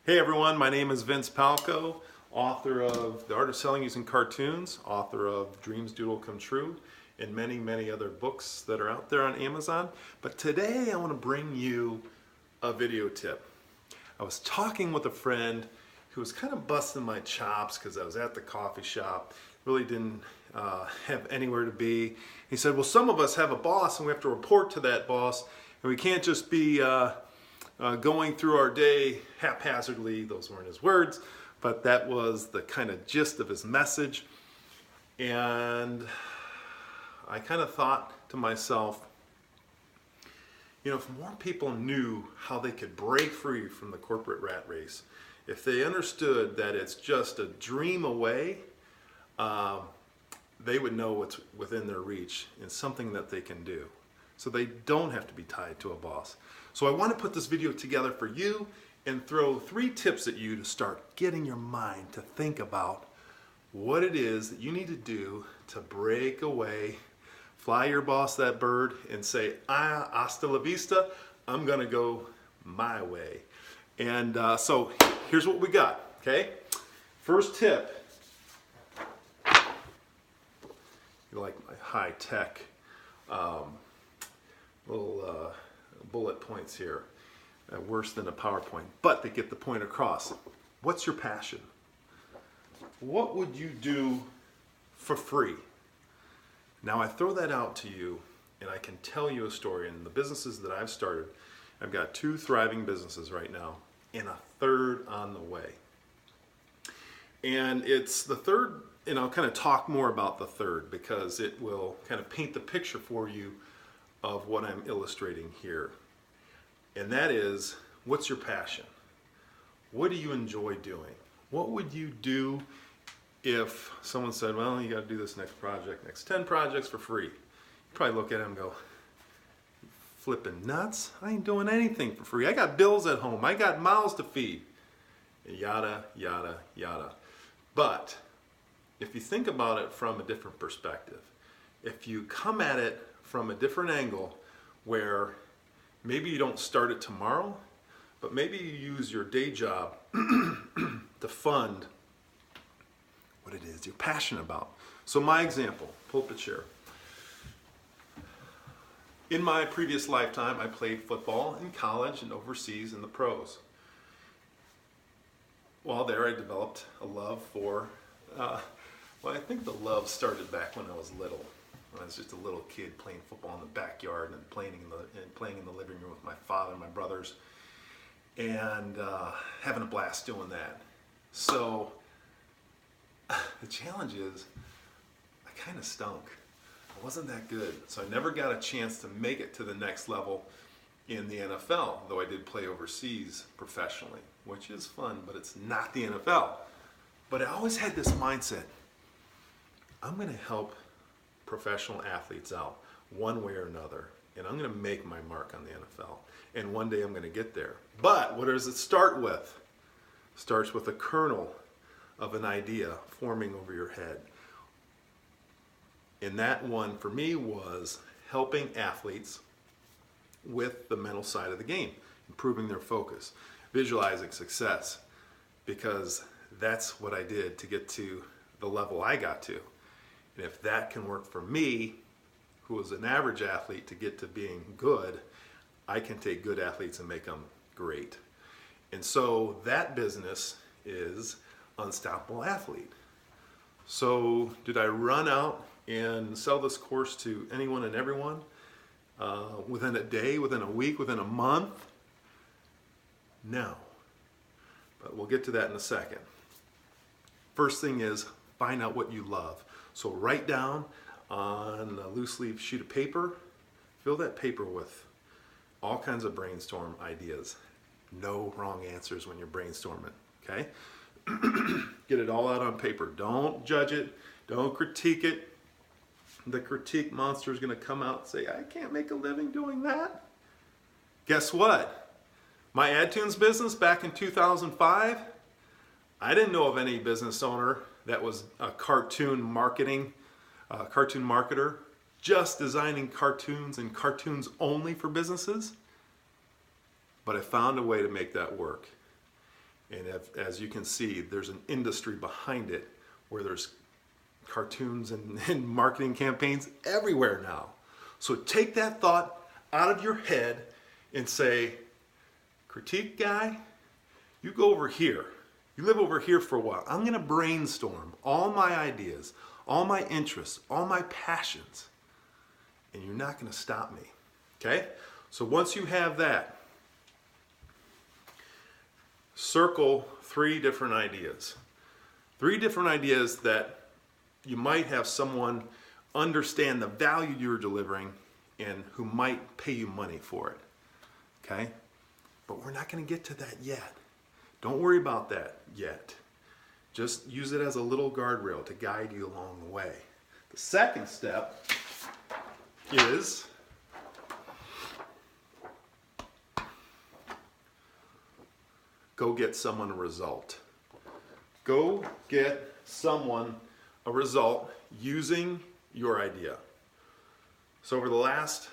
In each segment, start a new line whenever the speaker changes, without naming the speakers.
Hey everyone, my name is Vince Palko, author of The Art of Selling Using Cartoons, author of Dreams Doodle Come True, and many, many other books that are out there on Amazon. But today I want to bring you a video tip. I was talking with a friend who was kind of busting my chops because I was at the coffee shop, really didn't have anywhere to be. He said, well, some of us have a boss and we have to report to that boss, and we can't just be going through our day haphazardly. Those weren't his words, but that was the kind of gist of his message. And I kind of thought to myself, if more people knew how they could break free from the corporate rat race, if they understood that it's just a dream away, they would know what's within their reach and something that they can do. So they don't have to be tied to a boss. So I want to put this video together for you and throw 3 tips at you to start getting your mind to think about what it is that you need to do to break away, fly your boss that bird and say, hasta la vista, I'm gonna go my way. And so here's what we got, okay? First tip, you like my high-tech little bullet points here, worse than a PowerPoint, but they get the point across. What's your passion? What would you do for free? Now I throw that out to you and I can tell you a story. In the businesses that I've started, I've got 2 thriving businesses right now and a 3rd on the way. And it's the 3rd, and I'll kind of talk more about the 3rd because it will kind of paint the picture for you of what I'm illustrating here. And that is, what's your passion? What do you enjoy doing? What would you do if someone said, well, you got to do this next project, next 10 projects for free? You'd probably look at them and go, flipping nuts? I ain't doing anything for free. I got bills at home. I got mouths to feed. Yada, yada, yada. But if you think about it from a different perspective, if you come at it from a different angle where maybe you don't start it tomorrow, but maybe you use your day job to fund what it is you're passionate about. So my example, pulpit share. In my previous lifetime, I played football in college and overseas in the pros. While there, I developed a love for, I think the love started back when I was little. When I was just a little kid playing football in the backyard and playing in the living room with my father and my brothers, and having a blast doing that. So the challenge is, I kind of stunk. I wasn't that good, so I never got a chance to make it to the next level in the NFL, though I did play overseas professionally, which is fun, but it's not the NFL. But I always had this mindset, I'm going to help professional athletes out one way or another, and I'm going to make my mark on the NFL, and one day I'm going to get there. But what does it start with? It starts with a kernel of an idea forming over your head. And that one for me was helping athletes with the mental side of the game, improving their focus, visualizing success, because that's what I did to get to the level I got to. And if that can work for me, who was an average athlete, to get to being good, I can take good athletes and make them great. And so that business is Unstoppable Athlete. So did I run out and sell this course to anyone and everyone within a day, within a week, within a month? No. But we'll get to that in a second. First thing is, find out what you love. So write down on a loose leaf sheet of paper, fill that paper with all kinds of brainstorm ideas. No wrong answers when you're brainstorming, okay? Get it all out on paper. Don't judge it. Don't critique it. The critique monster is going to come out and say, I can't make a living doing that. Guess what? My AdTunes business back in 2005, I didn't know of any business owner that was a cartoon marketer, just designing cartoons and cartoons only for businesses. But I found a way to make that work. And as you can see, there's an industry behind it where there's cartoons and marketing campaigns everywhere now. So take that thought out of your head and say, critique guy, you go over here. You live over here for a while. I'm going to brainstorm all my ideas, all my interests, all my passions, and you're not going to stop me. Okay? So once you have that, circle 3 different ideas. 3 different ideas that you might have someone understand the value you're delivering and who might pay you money for it. Okay? But we're not going to get to that yet. Don't worry about that yet. Just use it as a little guardrail to guide you along the way. The second step is go get someone a result. Go get someone a result using your idea. So over the last,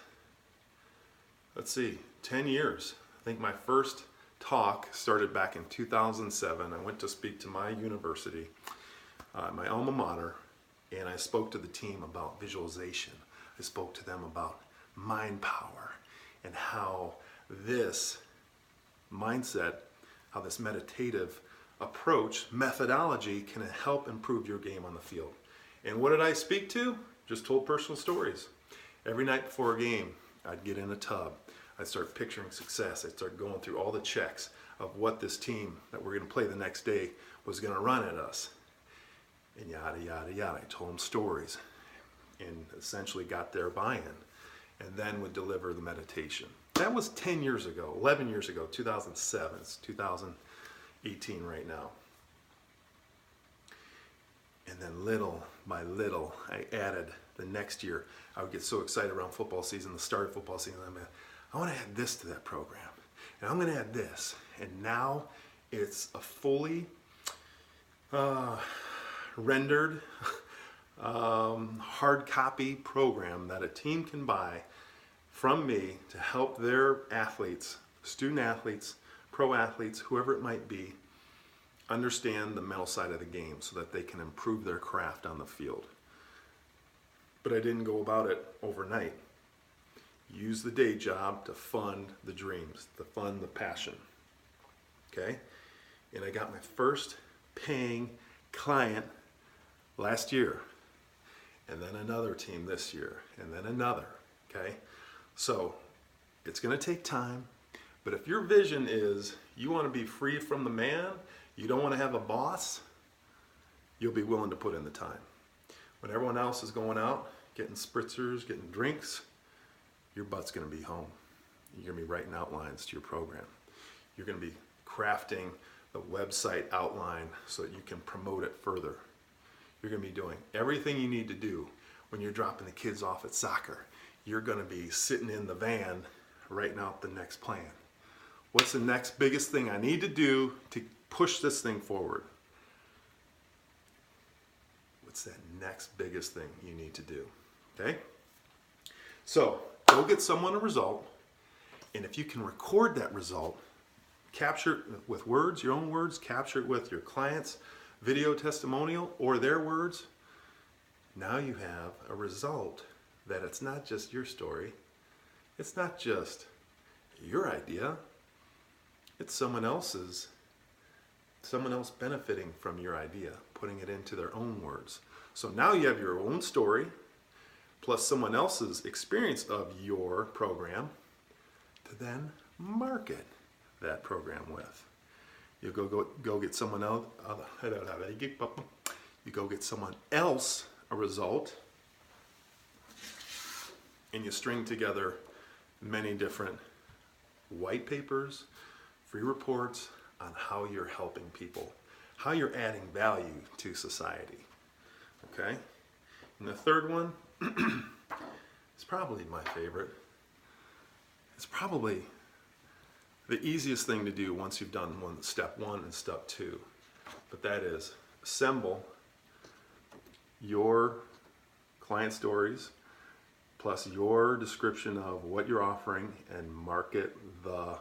10 years, I think my first talk started back in 2007. I went to speak to my university, my alma mater, and I spoke to the team about visualization. I spoke to them about mind power and how this mindset, how this meditative approach, methodology can help improve your game on the field. And what did I speak to? Just told personal stories. Every night before a game, I'd get in a tub. I'd start picturing success. I'd start going through all the checks of what this team that we're going to play the next day was going to run at us. And yada, yada, yada. I told them stories and essentially got their buy-in and then would deliver the meditation. That was 10 years ago, 11 years ago, 2007. It's 2018 right now. And then little by little, I added the next year. I would get so excited around football season, the start of football season. I want to add this to that program. And I'm going to add this. And now it's a fully rendered hard copy program that a team can buy from me to help their athletes, student athletes, pro athletes, whoever it might be, understand the mental side of the game so that they can improve their craft on the field. But I didn't go about it overnight. Use the day job to fund the dreams, to fund the passion. Okay? And I got my first paying client last year. And then another team this year. And then another. Okay? So it's going to take time. But if your vision is you want to be free from the man, you don't want to have a boss, you'll be willing to put in the time. When everyone else is going out, getting spritzers, getting drinks, your butt's going to be home. You're going to be writing outlines to your program. You're going to be crafting the website outline so that you can promote it further. You're going to be doing everything you need to do when you're dropping the kids off at soccer. You're going to be sitting in the van writing out the next plan. What's the next biggest thing I need to do to push this thing forward? What's that next biggest thing you need to do? Okay? So, go get someone a result, and if you can record that result, capture it with words, your own words, capture it with your client's video testimonial or their words, now you have a result that it's not just your story, it's not just your idea, it's someone else benefiting from your idea, putting it into their own words. So now you have your own story, plus someone else's experience of your program to then market that program with. You go get someone else. You go get someone else a result, and you string together many different white papers, free reports on how you're helping people, how you're adding value to society. Okay? And the third one is probably my favorite. It's probably the easiest thing to do once you've done step one and step two. But that is assemble your client stories plus your description of what you're offering and market the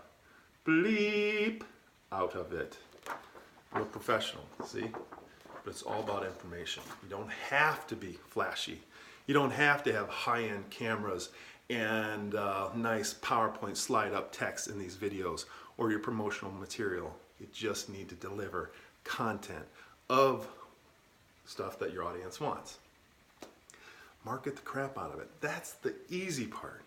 bleep out of it. We're professional, see? But it's all about information. You don't have to be flashy. You don't have to have high-end cameras and nice PowerPoint slide-up text in these videos or your promotional material. You just need to deliver content of stuff that your audience wants. Market the crap out of it. That's the easy part.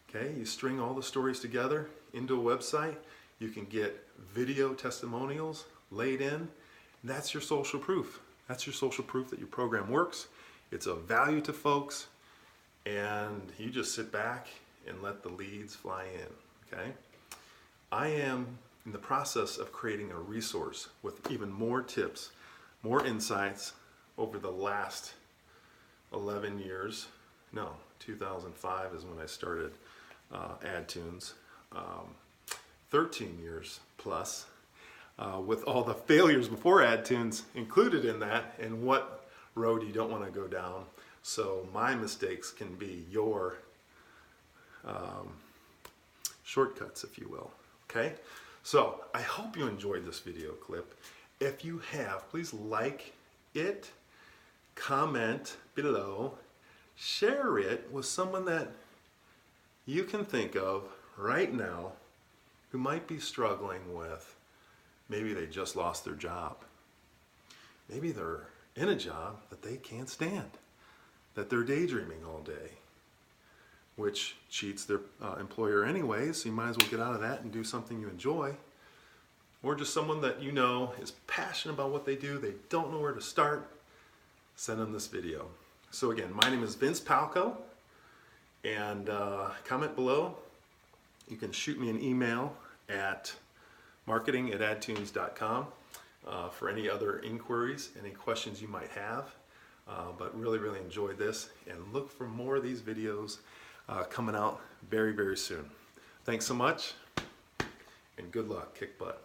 Okay, you string all the stories together into a website. You can get video testimonials laid in. That's your social proof. That's your social proof that your program works. It's of value to folks, and you just sit back and let the leads fly in. Okay, I am in the process of creating a resource with even more tips, more insights over the last 11 years. No, 2005 is when I started AdTunes. 13 years plus, with all the failures before AdTunes included in that, and what road you don't want to go down. So my mistakes can be your shortcuts, if you will. Okay? So I hope you enjoyed this video clip. If you have, please like it, comment below, share it with someone that you can think of right now who might be struggling with, maybe they just lost their job. Maybe they're in a job that they can't stand, that they're daydreaming all day, which cheats their employer anyways, so you might as well get out of that and do something you enjoy. Or just someone that you know is passionate about what they do, they don't know where to start, send them this video. So again, my name is Vince Palko, and comment below. You can shoot me an email at marketing@adtunes.com for any other inquiries, any questions you might have. But really enjoyed this, and look for more of these videos coming out very soon. Thanks so much, and good luck. Kick butt.